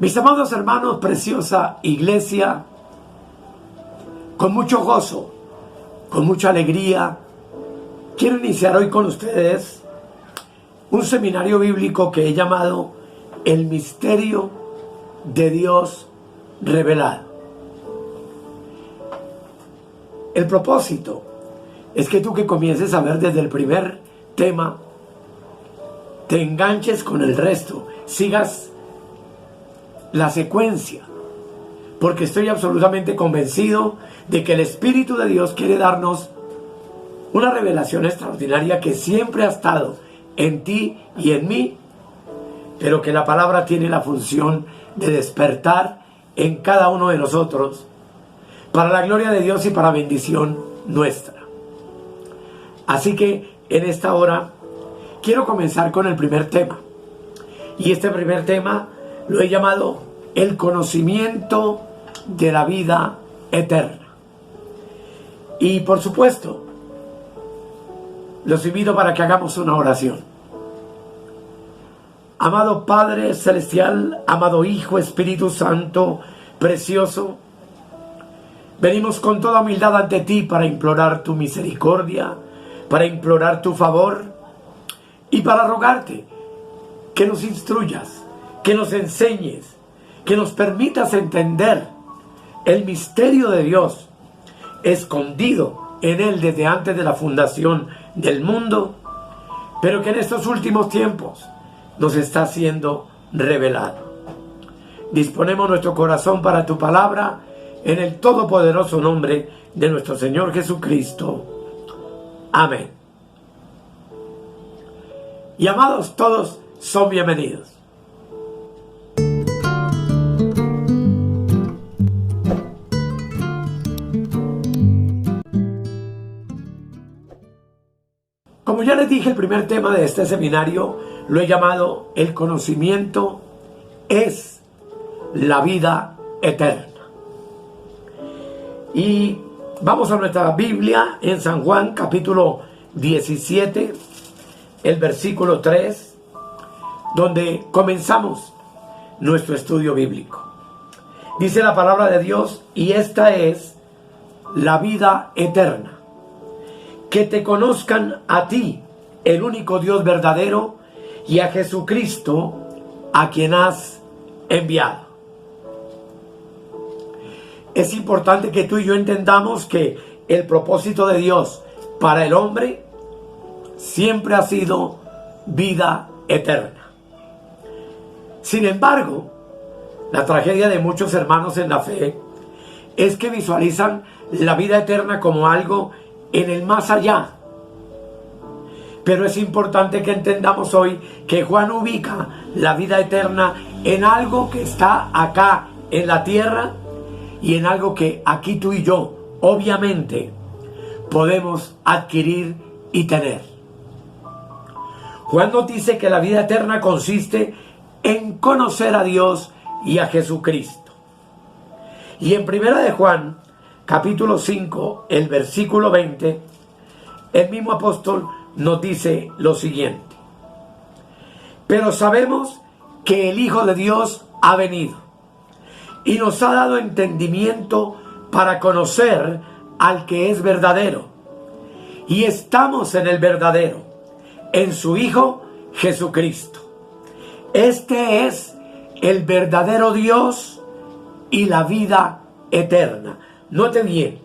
Mis amados hermanos, preciosa iglesia, con mucho gozo, con mucha alegría, quiero iniciar hoy con ustedes un seminario bíblico que he llamado El Misterio de Dios Revelado. El propósito es que tú que comiences a ver desde el primer tema, te enganches con el resto, sigas la secuencia, porque estoy absolutamente convencido de que el Espíritu de Dios quiere darnos una revelación extraordinaria que siempre ha estado en ti y en mí, pero que la palabra tiene la función de despertar en cada uno de nosotros para la gloria de Dios y para bendición nuestra. Así que en esta hora quiero comenzar con el primer tema, y este primer tema lo he llamado el conocimiento de la vida eterna. Y por supuesto, los invito para que hagamos una oración. Amado Padre Celestial, amado Hijo, Espíritu Santo, precioso, venimos con toda humildad ante ti para implorar tu misericordia, para implorar tu favor y para rogarte que nos instruyas, que nos enseñes, que nos permitas entender el misterio de Dios escondido en Él desde antes de la fundación del mundo, pero que en estos últimos tiempos nos está siendo revelado. Disponemos nuestro corazón para tu palabra en el todopoderoso nombre de nuestro Señor Jesucristo. Amén. Y amados, todos son bienvenidos. Como ya les dije, el primer tema de este seminario lo he llamado el conocimiento es la vida eterna. Y vamos a nuestra Biblia en San Juan capítulo 17, el versículo 3, donde comenzamos nuestro estudio bíblico. Dice la palabra de Dios: y esta es la vida eterna, que te conozcan a ti, el único Dios verdadero, y a Jesucristo, a quien has enviado. Es importante que tú y yo entendamos que el propósito de Dios para el hombre siempre ha sido vida eterna. Sin embargo, la tragedia de muchos hermanos en la fe es que visualizan la vida eterna como algo en el más allá. Pero es importante que entendamos hoy que Juan ubica la vida eterna en algo que está acá en la tierra y en algo que aquí tú y yo, obviamente, podemos adquirir y tener. Juan nos dice que la vida eterna consiste en conocer a Dios y a Jesucristo. Y en primera de Juan, capítulo 5, el versículo 20, el mismo apóstol nos dice lo siguiente: pero sabemos que el Hijo de Dios ha venido y nos ha dado entendimiento para conocer al que es verdadero, y estamos en el verdadero, en su Hijo Jesucristo. Este es el verdadero Dios y la vida eterna. Note bien,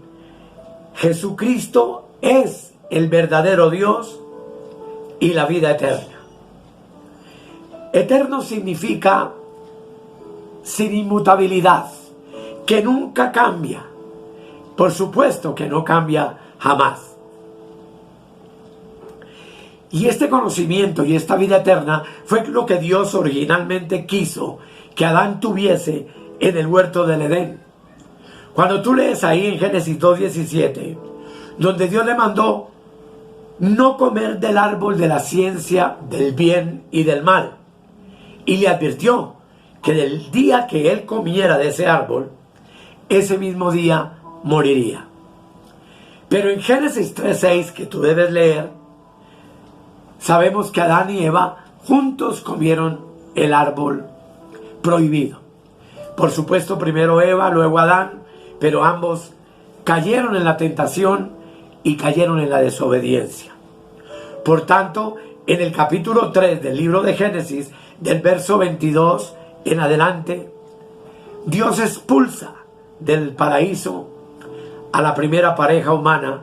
Jesucristo es el verdadero Dios y la vida eterna. Eterno significa sin inmutabilidad, que nunca cambia. Por supuesto que no cambia jamás. Y este conocimiento y esta vida eterna fue lo que Dios originalmente quiso que Adán tuviese en el huerto del Edén. Cuando tú lees ahí en Génesis 2:17, donde Dios le mandó no comer del árbol de la ciencia del bien y del mal, y le advirtió que del día que él comiera de ese árbol, ese mismo día moriría. Pero en Génesis 3:6, que tú debes leer, sabemos que Adán y Eva juntos comieron el árbol prohibido. Por supuesto, primero Eva, luego Adán, pero ambos cayeron en la tentación y cayeron en la desobediencia. Por tanto, en el capítulo 3 del libro de Génesis, del verso 22 en adelante, Dios expulsa del paraíso a la primera pareja humana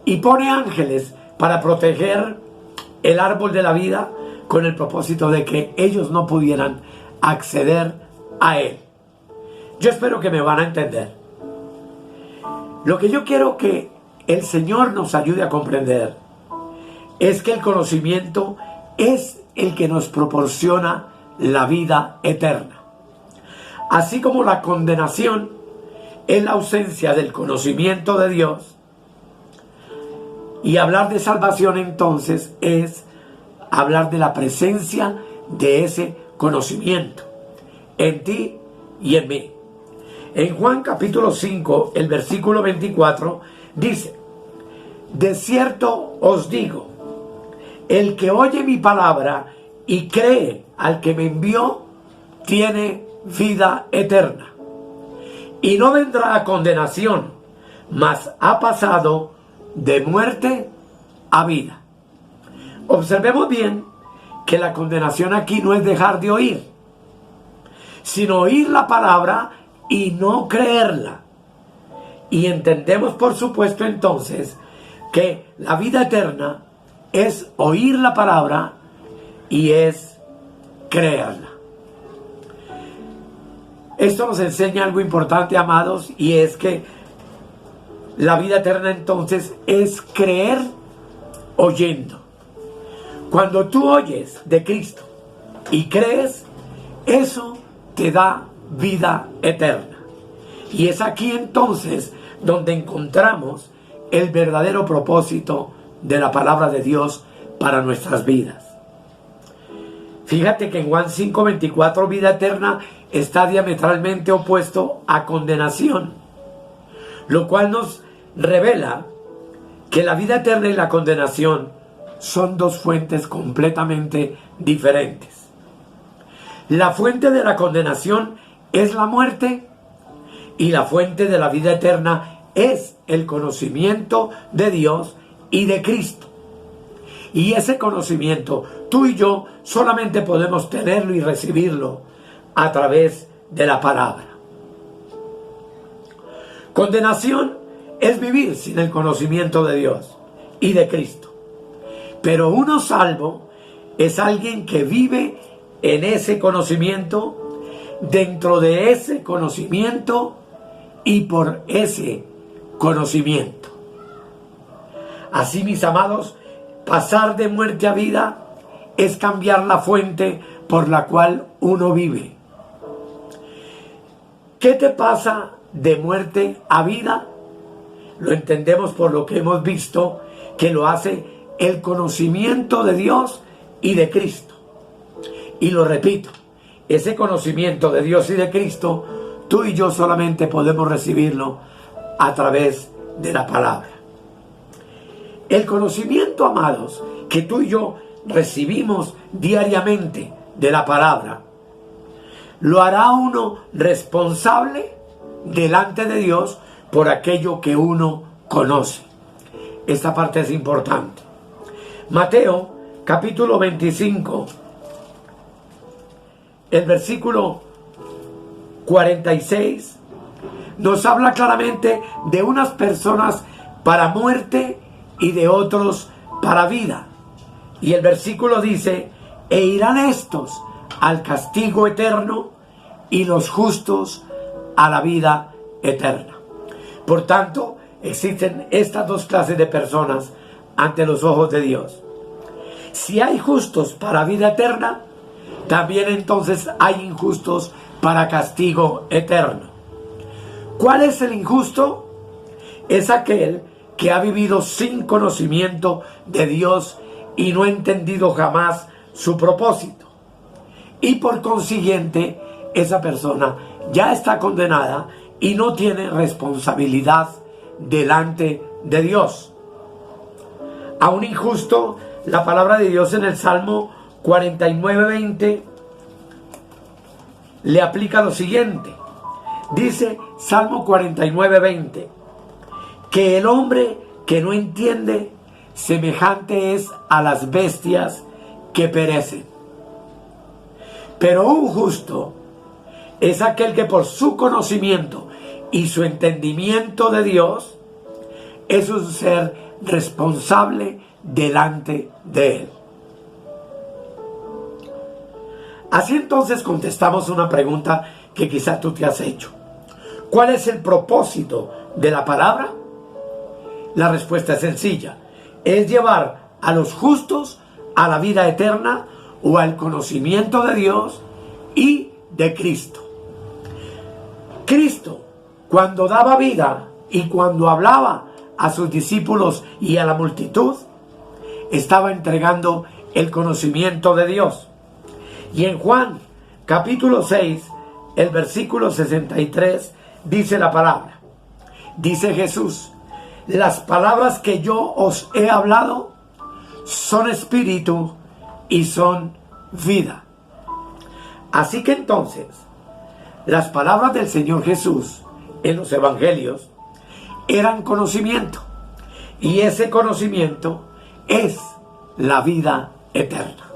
y pone ángeles para proteger el árbol de la vida con el propósito de que ellos no pudieran acceder a él. Yo espero que me van a entender. Lo que yo quiero que el Señor nos ayude a comprender es que el conocimiento es el que nos proporciona la vida eterna. Así como la condenación es la ausencia del conocimiento de Dios, y hablar de salvación entonces es hablar de la presencia de ese conocimiento en ti y en mí. En Juan capítulo 5, el versículo 24, dice: de cierto os digo, el que oye mi palabra y cree al que me envió, tiene vida eterna, y no vendrá a condenación, mas ha pasado de muerte a vida. Observemos bien que la condenación aquí no es dejar de oír, sino oír la palabra y no creerla. Y entendemos, por supuesto, entonces, que la vida eterna es oír la palabra y es creerla. Esto nos enseña algo importante, amados, y es que la vida eterna entonces es creer oyendo. Cuando tú oyes de Cristo y crees, eso te da vida eterna. Y es aquí entonces donde encontramos el verdadero propósito de la palabra de Dios para nuestras vidas. Fíjate que en Juan 5:24 vida eterna está diametralmente opuesto a condenación, lo cual nos revela que la vida eterna y la condenación son dos fuentes completamente diferentes. La fuente de la condenación es la muerte y la fuente de la vida eterna es el conocimiento de Dios y de Cristo. Y ese conocimiento, tú y yo solamente podemos tenerlo y recibirlo a través de la palabra. Condenación es vivir sin el conocimiento de Dios y de Cristo. Pero uno salvo es alguien que vive en ese conocimiento, dentro de ese conocimiento y por ese conocimiento. Así, mis amados, pasar de muerte a vida es cambiar la fuente por la cual uno vive. ¿Qué te pasa de muerte a vida? Lo entendemos por lo que hemos visto, que lo hace el conocimiento de Dios y de Cristo. Y lo repito, ese conocimiento de Dios y de Cristo, tú y yo solamente podemos recibirlo a través de la palabra. El conocimiento, amados, que tú y yo recibimos diariamente de la palabra, lo hará uno responsable delante de Dios por aquello que uno conoce. Esta parte es importante. Mateo capítulo 25, el versículo 46, nos habla claramente de unas personas para muerte y de otros para vida. Y el versículo dice: e irán estos al castigo eterno y los justos a la vida eterna. Por tanto, existen estas dos clases de personas ante los ojos de Dios. Si hay justos para vida eterna, también entonces hay injustos para castigo eterno. ¿Cuál es el injusto? Es aquel que ha vivido sin conocimiento de Dios y no ha entendido jamás su propósito. Y por consiguiente, esa persona ya está condenada y no tiene responsabilidad delante de Dios. A un injusto, la palabra de Dios en el Salmo 49:20 le aplica lo siguiente. Dice Salmo 49:20, que el hombre que no entiende, semejante es a las bestias que perecen. Pero un justo es aquel que por su conocimiento y su entendimiento de Dios es un ser responsable delante de Él. Así entonces contestamos una pregunta que quizás tú te has hecho. ¿Cuál es el propósito de la palabra? La respuesta es sencilla. Es llevar a los justos a la vida eterna o al conocimiento de Dios y de Cristo. Cristo, cuando daba vida y cuando hablaba a sus discípulos y a la multitud, estaba entregando el conocimiento de Dios. Y en Juan capítulo 6, el versículo 63, dice la palabra. Dice Jesús: las palabras que yo os he hablado son espíritu y son vida. Así que entonces, las palabras del Señor Jesús en los evangelios eran conocimiento. Y ese conocimiento es la vida eterna.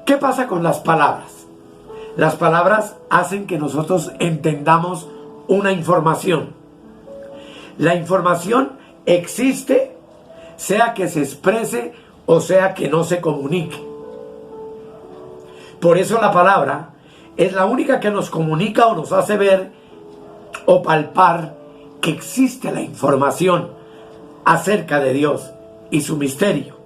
¿Qué pasa con las palabras? Las palabras hacen que nosotros entendamos una información. La información existe, sea que se exprese o sea que no se comunique. Por eso la palabra es la única que nos comunica o nos hace ver o palpar que existe la información acerca de Dios y su misterio.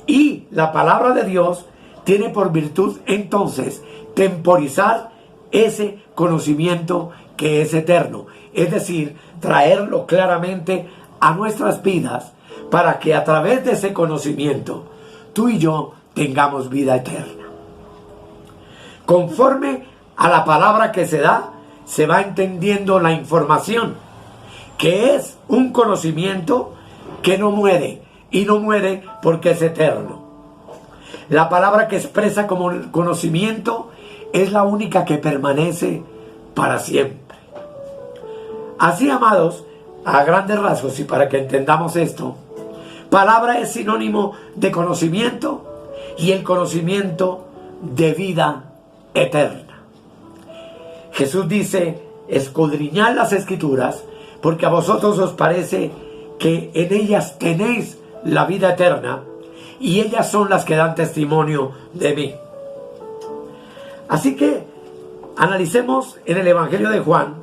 Y la palabra de Dios tiene por virtud entonces temporizar ese conocimiento que es eterno, es decir, traerlo claramente a nuestras vidas para que a través de ese conocimiento tú y yo tengamos vida eterna. Conforme a la palabra que se da, se va entendiendo la información, que es un conocimiento que no muere, y no muere porque es eterno. La palabra que expresa como conocimiento es la única que permanece para siempre. Así, amados, a grandes rasgos y para que entendamos esto, palabra es sinónimo de conocimiento y el conocimiento de vida eterna. Jesús dice: escudriñad las Escrituras, porque a vosotros os parece que en ellas tenéis la vida eterna, y ellas son las que dan testimonio de mí. Así que analicemos en el Evangelio de Juan,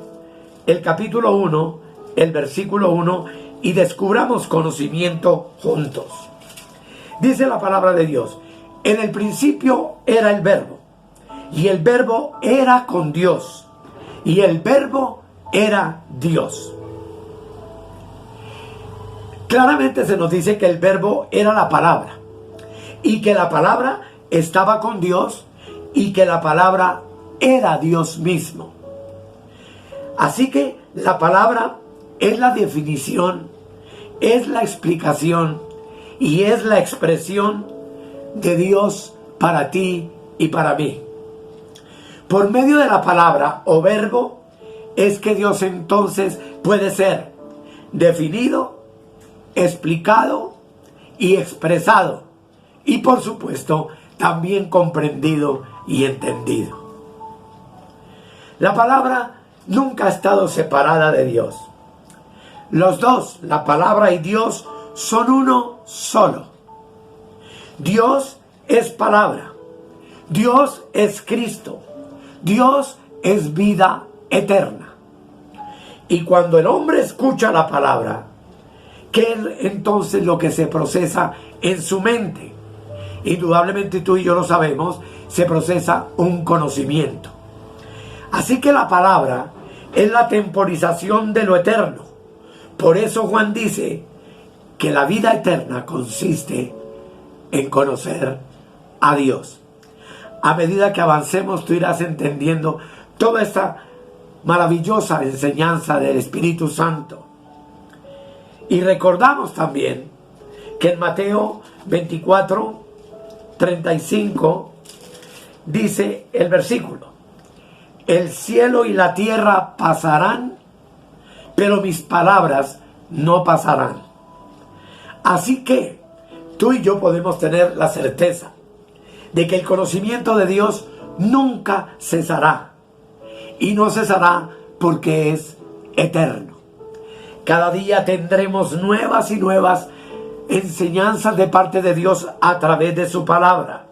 el capítulo 1, el versículo 1, y descubramos conocimiento juntos. Dice la palabra de Dios: en el principio era el Verbo, y el Verbo era con Dios, y el Verbo era Dios. Claramente se nos dice que el Verbo era la palabra, y que la palabra estaba con Dios, y que la palabra era Dios mismo. Así que la palabra es la definición, es la explicación y es la expresión de Dios para ti y para mí. Por medio de la palabra o verbo es que Dios entonces puede ser definido, explicado y expresado, y por supuesto también comprendido y entendido. La palabra nunca ha estado separada de Dios. Los dos, la palabra y Dios, son uno solo. Dios es palabra, Dios es Cristo, Dios es vida eterna. Y cuando el hombre escucha la palabra, ¿qué es entonces lo que se procesa en su mente? Indudablemente tú y yo lo sabemos, se procesa un conocimiento. Así que la palabra es la temporización de lo eterno. Por eso Juan dice que la vida eterna consiste en conocer a Dios. A medida que avancemos, tú irás entendiendo toda esta maravillosa enseñanza del Espíritu Santo. Y recordamos también que en Mateo 24, 35 dice el versículo: el cielo y la tierra pasarán, pero mis palabras no pasarán. Así que tú y yo podemos tener la certeza de que el conocimiento de Dios nunca cesará. Y no cesará porque es eterno. Cada día tendremos nuevas y nuevas enseñanzas de parte de Dios a través de su palabra.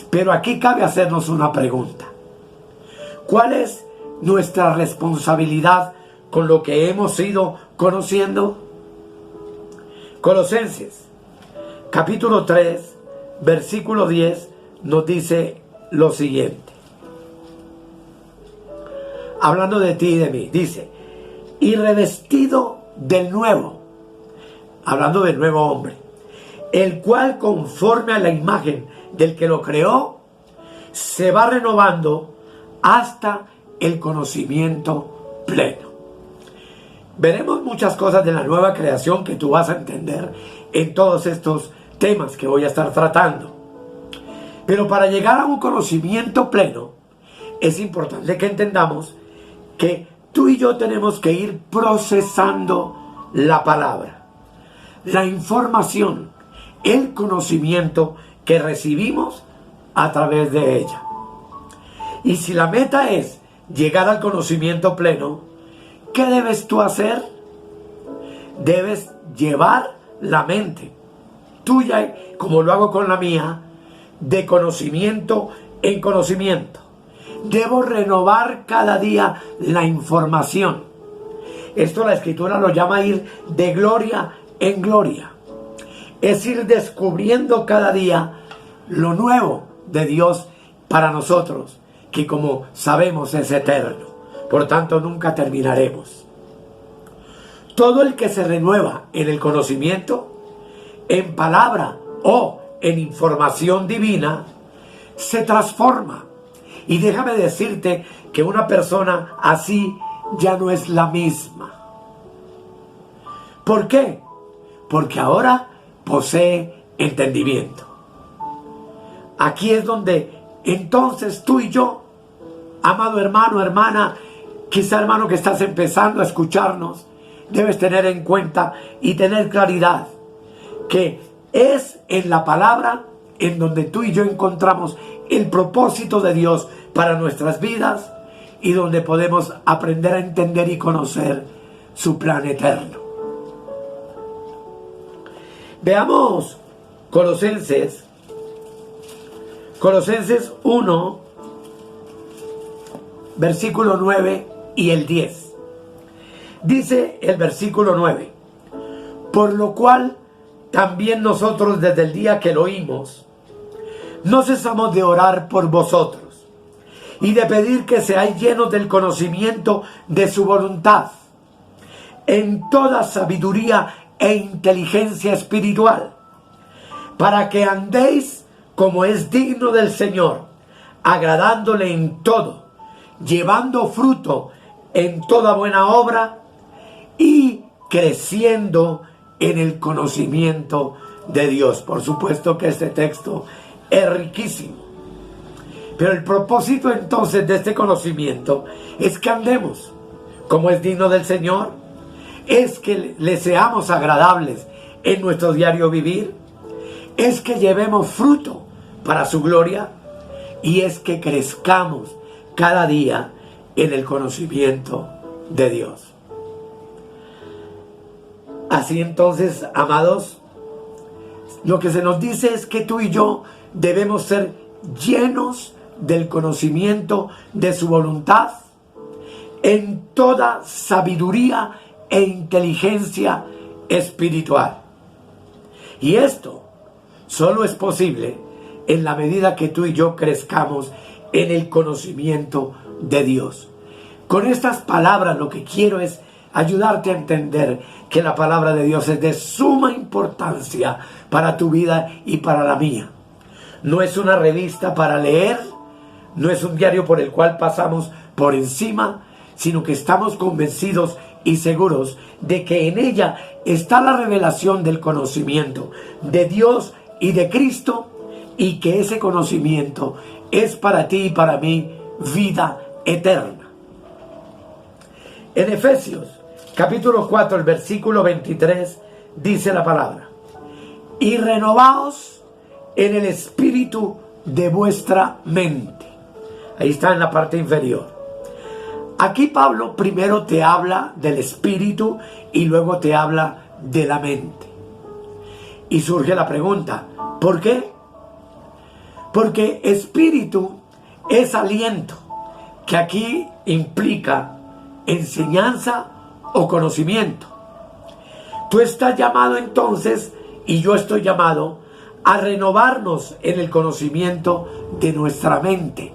Pero aquí cabe hacernos una pregunta. ¿Cuál es nuestra responsabilidad con lo que hemos ido conociendo? Colosenses, capítulo 3, versículo 10, nos dice lo siguiente. Hablando de ti y de mí, dice: y revestido del nuevo, hablando del nuevo hombre, el cual conforme a la imagen del que lo creó, se va renovando hasta el conocimiento pleno. Veremos muchas cosas de la nueva creación que tú vas a entender en todos estos temas que voy a estar tratando. Pero para llegar a un conocimiento pleno, es importante que entendamos que tú y yo tenemos que ir procesando la palabra, la información, el conocimiento que recibimos a través de ella. Y si la meta es llegar al conocimiento pleno, ¿qué debes tú hacer? Debes llevar la mente tuya, como lo hago con la mía, de conocimiento en conocimiento. Debo renovar cada día la información. Esto la Escritura lo llama ir de gloria en gloria. Es ir descubriendo cada día lo nuevo de Dios para nosotros, que como sabemos es eterno. Por tanto, nunca terminaremos. Todo el que se renueva en el conocimiento, en palabra o en información divina, se transforma. Y déjame decirte que una persona así ya no es la misma. ¿Por qué? Porque ahora posee entendimiento. Aquí es donde entonces tú y yo, amado hermano, hermana, quizá hermano que estás empezando a escucharnos, debes tener en cuenta y tener claridad que es en la palabra en donde tú y yo encontramos el propósito de Dios para nuestras vidas y donde podemos aprender a entender y conocer su plan eterno. Veamos Colosenses 1, versículo 9 y el 10. Dice el versículo 9: por lo cual también nosotros desde el día que lo oímos, no cesamos de orar por vosotros y de pedir que seáis llenos del conocimiento de su voluntad, en toda sabiduría e inteligencia espiritual, para que andéis como es digno del Señor, agradándole en todo, llevando fruto en toda buena obra y creciendo en el conocimiento de Dios. Por supuesto que este texto es riquísimo. Pero el propósito entonces de este conocimiento es que andemos como es digno del Señor, es que le seamos agradables en nuestro diario vivir, es que llevemos fruto para su gloria y es que crezcamos cada día en el conocimiento de Dios. Así entonces, amados, lo que se nos dice es que tú y yo debemos ser llenos del conocimiento de su voluntad en toda sabiduría e inteligencia espiritual. Y esto solo es posible en la medida que tú y yo crezcamos en el conocimiento de Dios. Con estas palabras lo que quiero es ayudarte a entender que la palabra de Dios es de suma importancia para tu vida y para la mía. No es una revista para leer, no es un diario por el cual pasamos por encima, sino que estamos convencidos y seguros de que en ella está la revelación del conocimiento de Dios y de Cristo, y que ese conocimiento es para ti y para mí vida eterna. En Efesios capítulo 4, el versículo 23, dice la palabra: y renovaos en el espíritu de vuestra mente. Ahí está en la parte inferior. Aquí Pablo primero te habla del espíritu y luego te habla de la mente. Y surge la pregunta, ¿por qué? Porque espíritu es aliento, que aquí implica enseñanza o conocimiento. Tú estás llamado entonces, y yo estoy llamado, a renovarnos en el conocimiento de nuestra mente.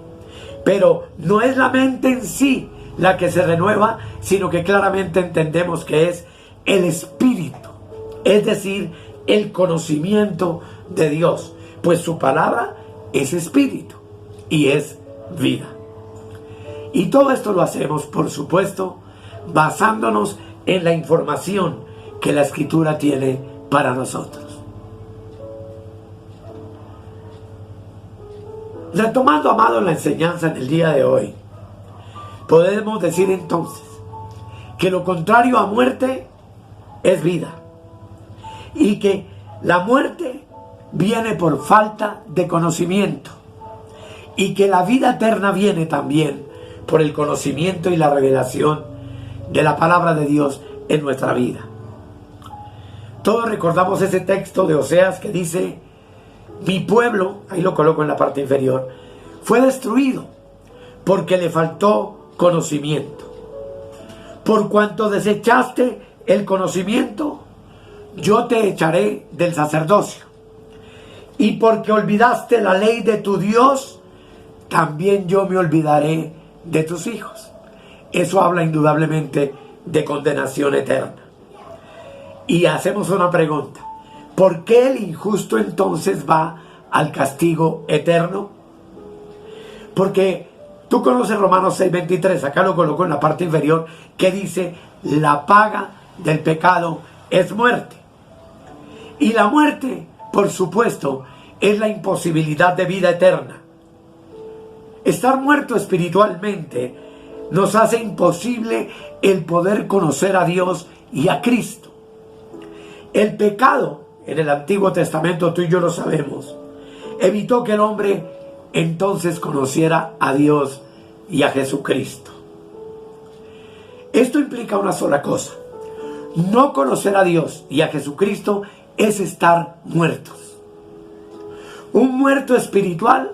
Pero no es la mente en sí la que se renueva, sino que claramente entendemos que es el espíritu, es decir, el conocimiento de Dios, pues su palabra es espíritu y es vida. Y todo esto lo hacemos, por supuesto, basándonos en la información que la Escritura tiene para nosotros. Retomando, amado, la enseñanza en el día de hoy, podemos decir entonces que lo contrario a muerte es vida, y que la muerte viene por falta de conocimiento, y que la vida eterna viene también por el conocimiento y la revelación de la palabra de Dios en nuestra vida. Todos recordamos ese texto de Oseas que dice: mi pueblo, ahí lo coloco en la parte inferior, fue destruido porque le faltó conocimiento. Por cuanto desechaste el conocimiento, yo te echaré del sacerdocio. Y porque olvidaste la ley de tu Dios, también yo me olvidaré de tus hijos. Eso habla indudablemente de condenación eterna. Y hacemos una pregunta: ¿por qué el injusto entonces va al castigo eterno? Porque tú conoces Romanos 6:23, acá lo coloco en la parte inferior, que dice: la paga del pecado es muerte. Y la muerte, por supuesto, es la imposibilidad de vida eterna. Estar muerto espiritualmente nos hace imposible el poder conocer a Dios y a Cristo. El pecado, en el Antiguo Testamento, tú y yo lo sabemos, evitó que el hombre entonces conociera a Dios y a Jesucristo. Esto implica una sola cosa: no conocer a Dios y a Jesucristo es estar muertos. Un muerto espiritual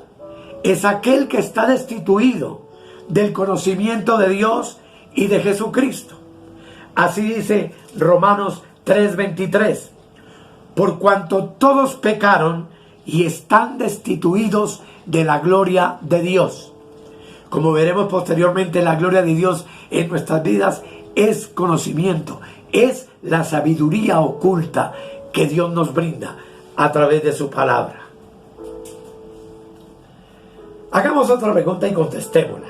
es aquel que está destituido del conocimiento de Dios y de Jesucristo. Así dice Romanos 3:23: por cuanto todos pecaron y están destituidos de la gloria de Dios. Como veremos posteriormente, la gloria de Dios en nuestras vidas es conocimiento, es la sabiduría oculta que Dios nos brinda a través de su palabra. Hagamos otra pregunta y contestémosla.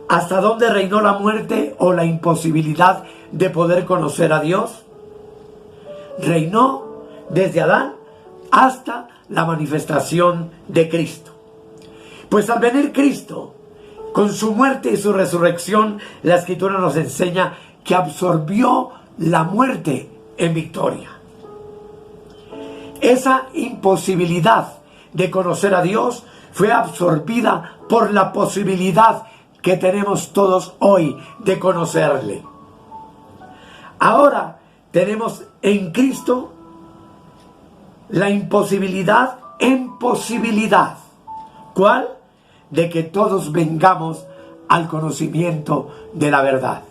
¿Hasta dónde reinó la muerte o la imposibilidad de poder conocer a Dios? Reinó desde Adán hasta la manifestación de Cristo. Pues al venir Cristo, con su muerte y su resurrección, la Escritura nos enseña que absorbió la muerte en victoria. Esa imposibilidad de conocer a Dios fue absorbida por la posibilidad que tenemos todos hoy de conocerle. Ahora tenemos en Cristo la imposibilidad en posibilidad. ¿Cuál? De que todos vengamos al conocimiento de la verdad.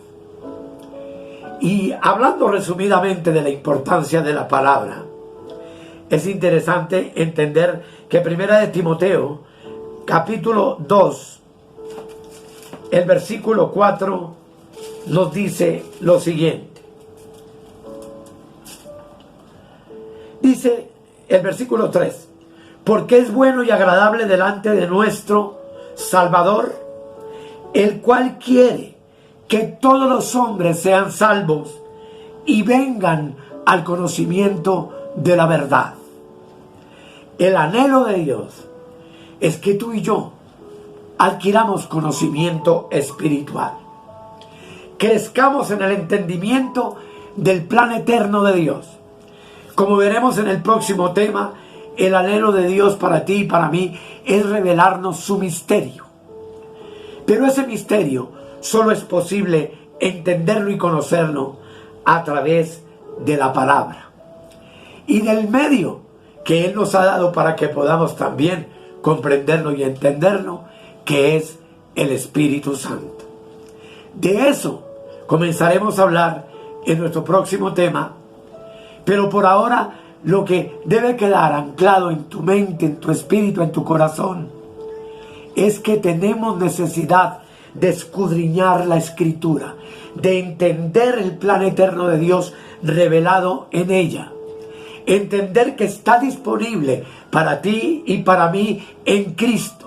Y hablando resumidamente de la importancia de la palabra, es interesante entender que Primera de Timoteo, capítulo 2, el versículo 4, nos dice lo siguiente. Dice el versículo 3: porque es bueno y agradable delante de nuestro Salvador, el cual quiere que todos los hombres sean salvos y vengan al conocimiento de la verdad. El anhelo de Dios es que tú y yo adquiramos conocimiento espiritual. Crezcamos en el entendimiento del plan eterno de Dios. Como veremos en el próximo tema, el anhelo de Dios para ti y para mí es revelarnos su misterio. Pero ese misterio solo es posible entenderlo y conocerlo a través de la palabra y del medio que Él nos ha dado para que podamos también comprenderlo y entenderlo, que es el Espíritu Santo. De eso comenzaremos a hablar en nuestro próximo tema, pero por ahora lo que debe quedar anclado en tu mente, en tu espíritu, en tu corazón, es que tenemos necesidad de escudriñar la Escritura, de entender el plan eterno de Dios revelado en ella, entender que está disponible para ti y para mí en Cristo,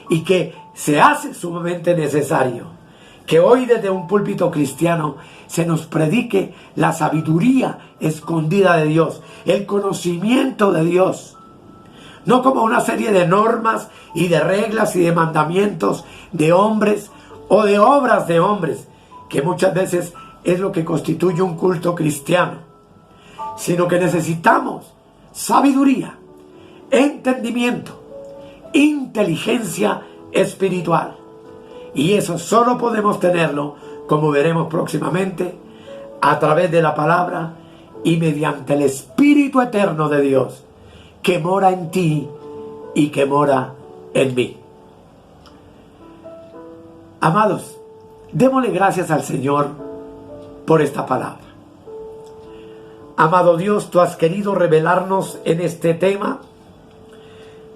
y que se hace sumamente necesario que hoy desde un púlpito cristiano se nos predique la sabiduría escondida de Dios, el conocimiento de Dios, no como una serie de normas y de reglas y de mandamientos de hombres o de obras de hombres, que muchas veces es lo que constituye un culto cristiano, sino que necesitamos sabiduría, entendimiento, inteligencia espiritual. Y eso solo podemos tenerlo, como veremos próximamente, a través de la palabra y mediante el Espíritu eterno de Dios, que mora en ti y que mora en mí. Amados, démosle gracias al Señor por esta palabra. Amado Dios, tú has querido revelarnos en este tema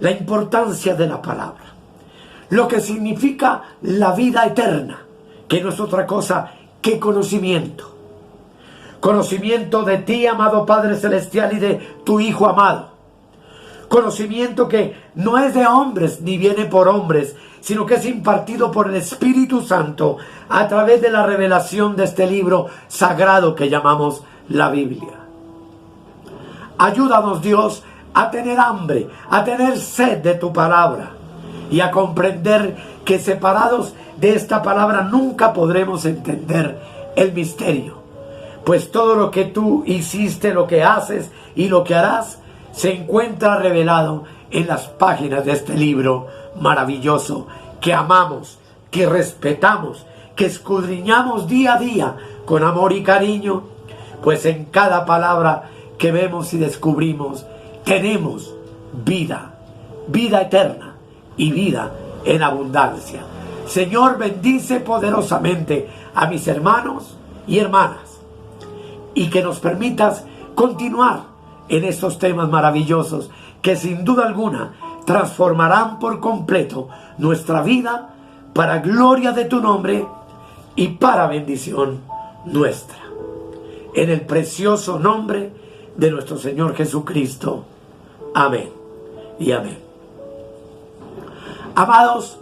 la importancia de la palabra, lo que significa la vida eterna, que no es otra cosa que conocimiento. Conocimiento de ti, amado Padre Celestial, y de tu Hijo amado. Conocimiento que no es de hombres ni viene por hombres, sino que es impartido por el Espíritu Santo a través de la revelación de este libro sagrado que llamamos la Biblia. Ayúdanos, Dios, a tener hambre, a tener sed de tu palabra y a comprender que separados de esta palabra nunca podremos entender el misterio, pues todo lo que tú hiciste, lo que haces y lo que harás se encuentra revelado en las páginas de este libro maravilloso que amamos, que respetamos, que escudriñamos día a día con amor y cariño, pues en cada palabra que vemos y descubrimos tenemos vida, vida eterna y vida en abundancia. Señor, bendice poderosamente a mis hermanos y hermanas y que nos permitas continuar en estos temas maravillosos que sin duda alguna transformarán por completo nuestra vida para gloria de tu nombre y para bendición nuestra. En el precioso nombre de nuestro Señor Jesucristo. Amén y amén. Amados,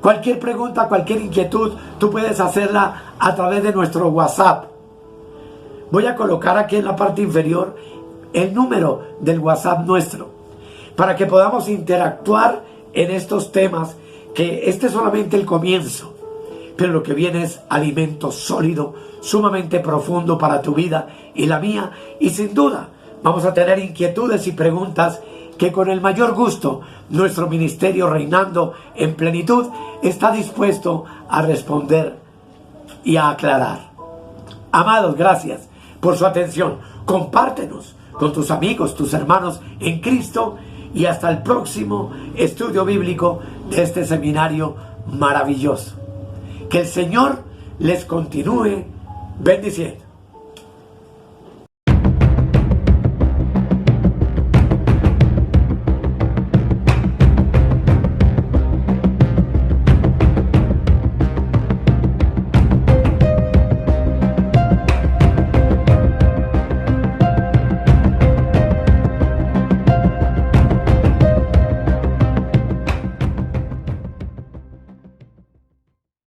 cualquier pregunta, cualquier inquietud, tú puedes hacerla a través de nuestro WhatsApp. Voy a colocar aquí en la parte inferior el número del WhatsApp nuestro, para que podamos interactuar en estos temas, que este es solamente el comienzo, pero lo que viene es alimento sólido, sumamente profundo para tu vida y la mía, y sin duda vamos a tener inquietudes y preguntas que con el mayor gusto nuestro ministerio Reinando en Plenitud está dispuesto a responder y a aclarar. Amados, gracias por su atención. Compártenos con tus amigos, tus hermanos en Cristo, y hasta el próximo estudio bíblico de este seminario maravilloso. Que el Señor les continúe bendiciendo.